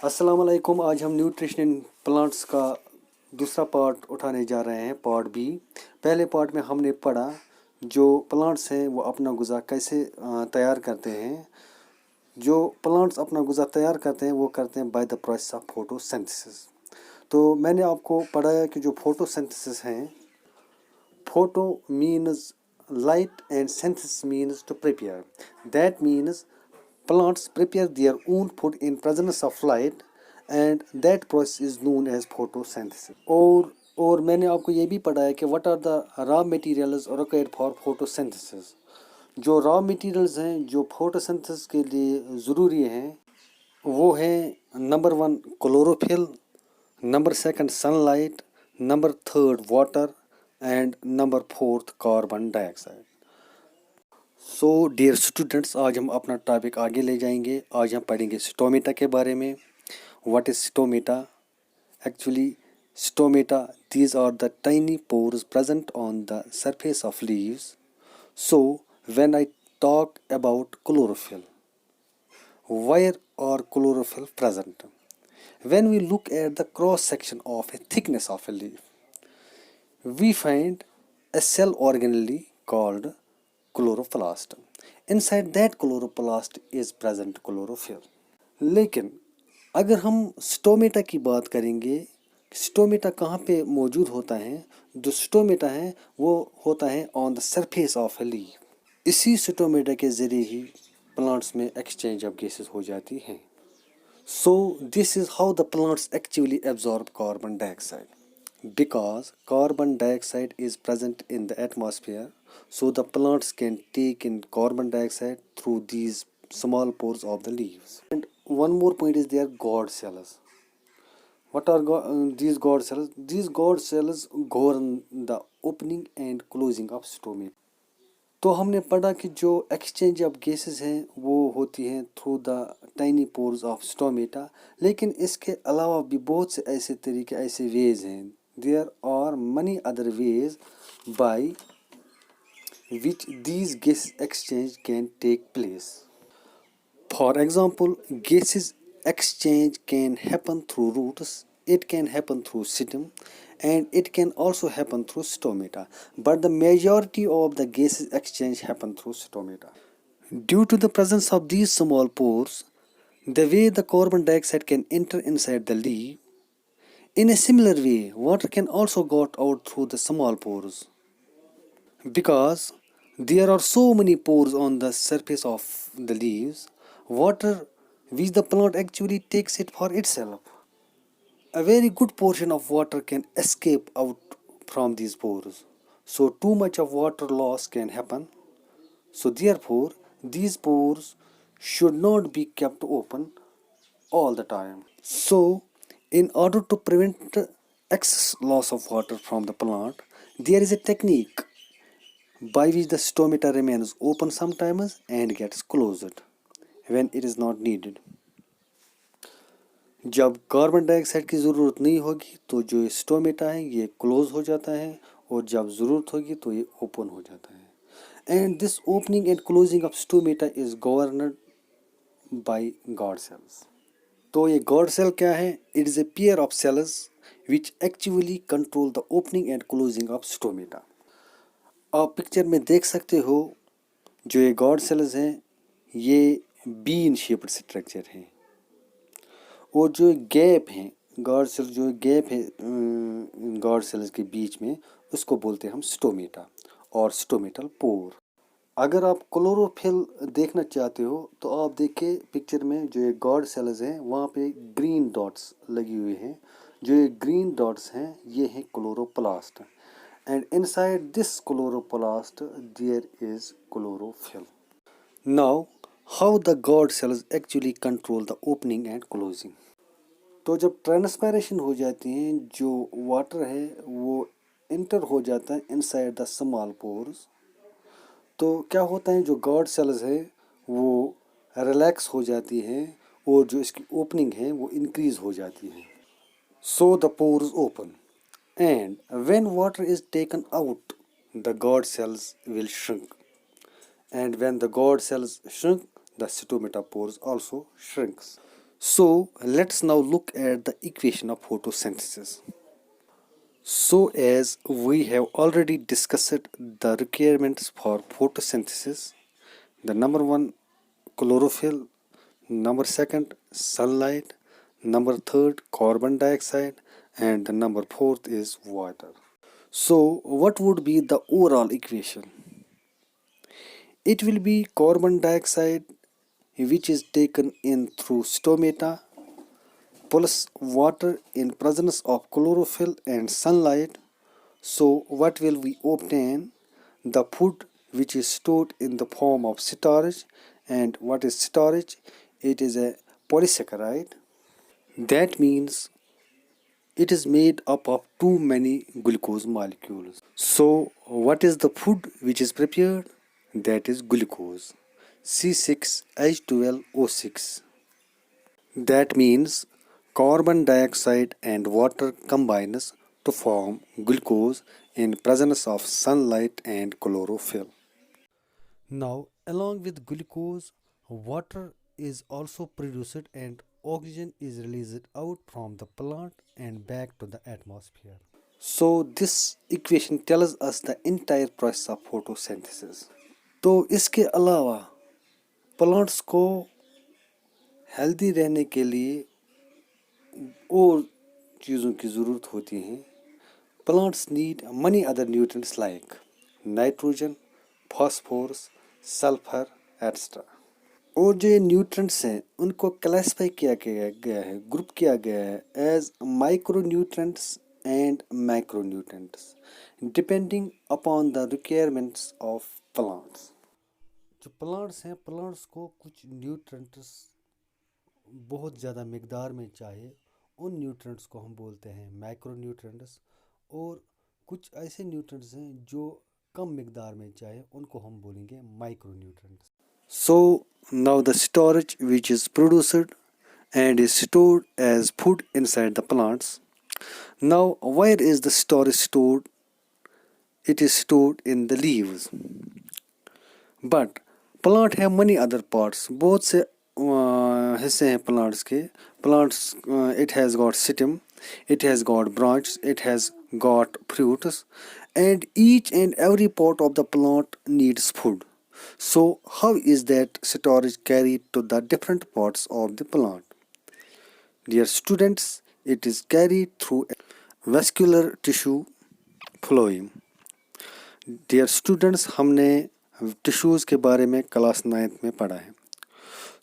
अस्सलाम वालेकुम। आज हम न्यूट्रिशन इन प्लांट्स का दूसरा पार्ट उठाने जा रहे हैं, पार्ट बी। पहले पार्ट में हमने पढ़ा जो प्लांट्स हैं वो अपना ग़िज़ा कैसे तैयार करते हैं। जो प्लांट्स अपना ग़िज़ा तैयार करते हैं वो करते हैं by the process of photosynthesis. तो मैंने आपको पढ़ाया कि जो फोटोसिंथेसिस हैं, photo means light and synthesis means to prepare. That means plants prepare their own food in presence of light and that process is known as photosynthesis. और मैंने आपको ये भी पढ़ाया कि what are the raw materials required for photosynthesis. जो raw materials हैं जो photosynthesis के लिए ज़रूरी हैं वो हैं number 1 chlorophyll, number 2 sunlight, number 3 water and number 4 carbon dioxide. So dear students, आज हम अपना टॉपिक आगे ले जाएंगे। आज हम पढ़ेंगे स्टोमेटा के बारे में। What is stomata? Actually stomata, these are the tiny pores present on the surface of leaves. So when I talk about chlorophyll, where are chlorophyll present? When we look at the cross section of a thickness of a leaf, we find a cell organelle called chloroplast. Inside that chloroplast is present chlorophyll. लेकिन अगर हम stomata की बात करेंगे, stomata कहाँ पे मौजूद होता है? जो स्टोमेटा है वो होता है on the surface of a leaf. इसी स्टोमेटा के ज़रिए ही प्लांट्स में एक्सचेंज ऑफ गैसेस हो जाती हैं। So this is how the plants actually absorb carbon dioxide. Because carbon dioxide is present in the atmosphere, so the plants can take in carbon dioxide through these small pores of the leaves. And one more point is there, God cells. What are these God cells? These God cells govern the opening and closing of stomata. तो हमने पढ़ा कि जो exchange of gases हैं वो होती हैं through the tiny pores of stomata. लेकिन इसके अलावा भी बहुत से ऐसे तरीके, ऐसे वेज हैं। There are many other ways by which these gas exchange can take place. For example, gases exchange can happen through roots, it can happen through stem, and it can also happen through stomata. But the majority of the gases exchange happen through stomata. Due to the presence of these small pores, the way the carbon dioxide can enter inside the leaf, in a similar way, water can also go out through the small pores. Because there are so many pores on the surface of the leaves, water which the plant actually takes it for itself. A very good portion of water can escape out from these pores. So too much of water loss can happen. So therefore, these pores should not be kept open all the time. So in order to prevent excess loss of water from the plant, there is a technique by which the stomata remains open sometimes and gets closed when it is not needed. जब carbon dioxide की ज़रूरत नहीं होगी तो जो stomata है ये close हो जाता है, और जब ज़रूरत होगी तो ये ओपन हो जाता है। And this opening and closing of stomata is governed by guard cells. तो ये गॉड सेल क्या है? It is a pair of cells which actually control the opening and closing of stomata. आप पिक्चर में देख सकते हो जो ये गॉड सेल्स हैं ये बीन शेप्ड स्ट्रक्चर हैं, और जो गैप हैं गॉड सेल, जो गैप है गॉड सेल्स के बीच में, उसको बोलते हैं हम स्टोमेटा और स्टोमेटल पोर। अगर आप क्लोरोफिल देखना चाहते हो तो आप देखिए पिक्चर में जो ये गॉड सेल्स हैं वहाँ पे ग्रीन डॉट्स लगी हुई हैं। जो ये ग्रीन डॉट्स हैं ये हैं chloroplast, and inside this chloroplast there is chlorophyll. Now, how the God cells actually control the opening and closing? तो जब ट्रांसपायरेशन हो जाती है, जो वाटर है वो इंटर हो जाता है इनसाइड द स्मॉल पोर्स, तो क्या होता है जो गॉड सेल्स है वो रिलैक्स हो जाती है और जो इसकी ओपनिंग है वो इंक्रीज हो जाती है। So the pores open, and when water is taken out, the God cells will shrink. And when the God cells shrink, the stomata pores also shrinks. So let's now look at the equation of photosynthesis. So as we have already discussed the requirements for photosynthesis, the number one, chlorophyll, number second, sunlight, number third, carbon dioxide, and the number fourth is water. So what would be the overall equation? It will be carbon dioxide, which is taken in through stomata, plus water in presence of chlorophyll and sunlight. So what will we obtain? The food which is stored in the form of starch. And what is starch? It is a polysaccharide. That means it is made up of too many glucose molecules. So what is the food which is prepared? That is glucose, C6H12O6. That means carbon dioxide and water combines to form glucose in presence of sunlight and chlorophyll. Now, along with glucose, water is also produced and oxygen is released out from the plant and back to the atmosphere. So, this equation tells us the entire process of photosynthesis. तो इसके अलावा plants को healthy रहने के लिए और चीज़ों की ज़रूरत होती है. Plants need many other nutrients like nitrogen, phosphorus, sulfur, etc. और जो ये न्यूट्रेंट्स हैं उनको क्लासिफाई किया गया है, ग्रुप किया गया है as micronutrients and macronutrients depending upon the requirements of plants. जो प्लांट्स हैं, प्लांट्स को कुछ न्यूट्रेंट्स बहुत ज़्यादा मिकदार में चाहिए, उन न्यूट्रेंट्स को हम बोलते हैं मैक्रो न्यूट्रेंट्स. और कुछ ऐसे न्यूट्रेंट्स हैं जो कम मिकदार में चाहिए, उनको हम बोलेंगे micro nutrients. So now the storage which is produced and is stored as food inside the plants. Now where is the storage stored? It is stored in the leaves. But plant have many other parts. बहुत से हिस्से हैं plants के. Plants it has got stem, it has got branches, it has got fruits, and each and every part of the plant needs food. So how is that storage carried to the different parts of the plant? Dear students, it is carried through vascular tissue phloem. Dear students, हमने tissues के बारे में class 9th में पढ़ा है.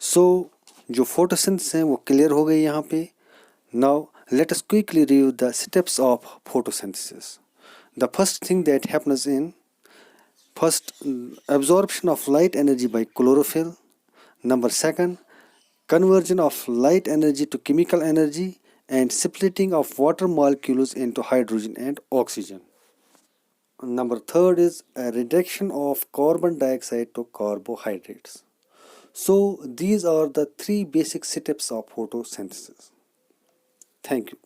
So जो photosynthesis हैं वो क्लियर हो गई यहाँ पे. Now let us quickly review the steps of photosynthesis. The first thing that happens in first, absorption of light energy by chlorophyll. Number second, conversion of light energy to chemical energy and splitting of water molecules into hydrogen and oxygen. Number third is a reduction of carbon dioxide to carbohydrates. So these are the three basic steps of photosynthesis. Thank you.